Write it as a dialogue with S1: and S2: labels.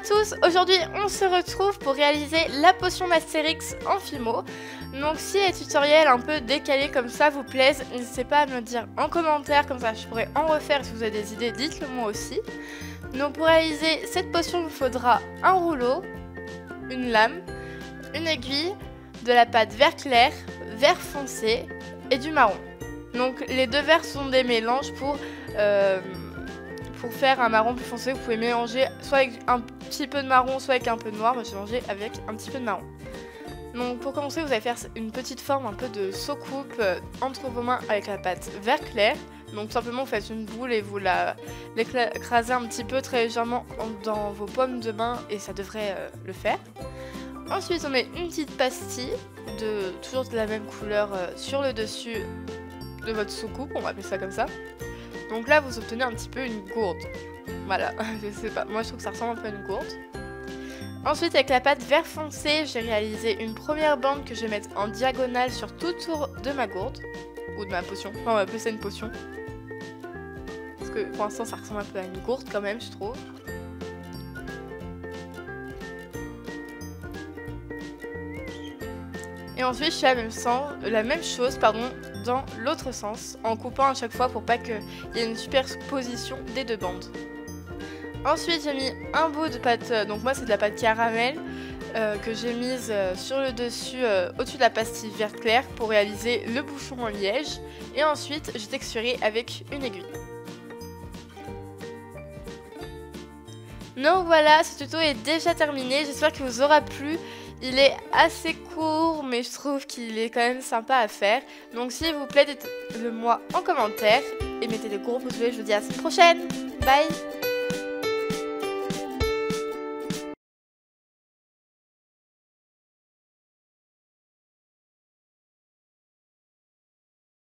S1: tous, aujourd'hui on se retrouve pour réaliser la potion d'Astérix en Fimo. Donc si les tutoriels un peu décalés comme ça vous plaisent, n'hésitez pas à me le dire en commentaire, comme ça je pourrais en refaire. Si vous avez des idées, dites-le moi aussi. Donc pour réaliser cette potion, il vous faudra un rouleau, une lame, une aiguille, de la pâte vert clair, vert foncé et du marron. Donc les deux verts sont des mélanges pour faire un marron plus foncé. Vous pouvez mélanger soit avec un petit peu de marron, soit avec un peu de noir. Moi j'ai mélangé avec un petit peu de marron. Donc pour commencer, vous allez faire une petite forme un peu de soucoupe entre vos mains avec la pâte vert clair. Donc tout simplement vous faites une boule et vous l'écrasez un petit peu très légèrement dans vos paumes de main et ça devrait le faire. Ensuite on met une petite pastille, toujours de la même couleur sur le dessus de votre soucoupe, on va appeler ça comme ça. Donc là vous obtenez un petit peu une gourde. Voilà, je sais pas, moi je trouve que ça ressemble un peu à une gourde. Ensuite avec la pâte vert foncé, j'ai réalisé une première bande que je vais mettre en diagonale sur tout tour de ma gourde. Ou de ma potion, enfin on va appeler ça une potion. Parce que pour l'instant ça ressemble un peu à une gourde quand même je trouve. Et ensuite je fais la même chose dans l'autre sens, en coupant à chaque fois pour pas qu'il y ait une superposition des deux bandes. Ensuite j'ai mis un bout de pâte, donc moi c'est de la pâte caramel, que j'ai mise sur le dessus, au-dessus de la pastille vert clair pour réaliser le bouchon en liège. Et ensuite j'ai texturé avec une aiguille. Donc voilà, ce tuto est déjà terminé, j'espère qu'il vous aura plu. Il est assez court, mais je trouve qu'il est quand même sympa à faire. Donc s'il vous plaît, dites-le moi en commentaire et mettez des gros pouces bleus. Je vous dis à la semaine prochaine. Bye!